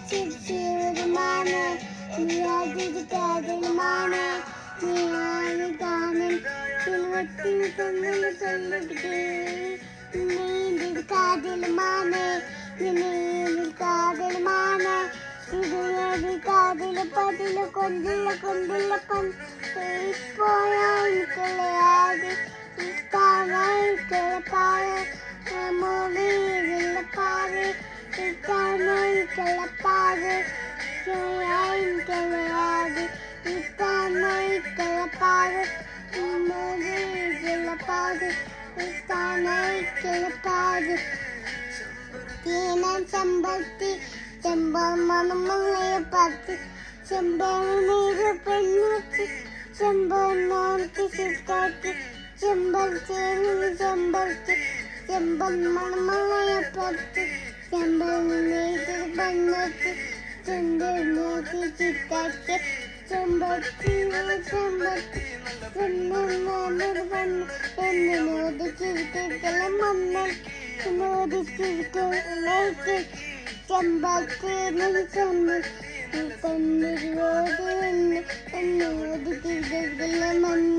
ചിരിച്ചിരുമാണ് നീയാതൊരു കാതലുമാണ് നീയാണ് ഗാനം ചിലവത്തിന് തന്നൊരു ചൊല്ലടുക്കേ നീന്തൊരു കാതലുമാണ് നീയൊരു കാതലുമാണ് ഇതൊരു കാതില് പതില് കൊണ്ടില്ല പോയാൽ പാറ് മോറിയില്ല പാറ് പാറ് പാറ് മോറിയില്ല പാറ് പാറ് തീനാൻ ചെമ്പത്തി ചെമ്പമണമലയ പത്ത് ചെമ്പനീര് പെണ്ണുത്തി ചെമ്പനോർത്തി സിക്കാത്തി ചെമ്പൽ ചേർന്ന് ചെമ്പൽ മണമലയ പത്ത് ചെമ്പൽ നീര് പെണ്ണുത്തി ചെമ്പൽ നോക്കി ചിക്കാത്തി ചെമ്പത്തി എന്നോട് ചിരിക്കല മണ്ണൽ എന്നോട് ചിരിക്കലേക്ക് ചെമ്പത്തി ചെമ്പൽ എന്നോട് ചിരിക്കല മണ്ണ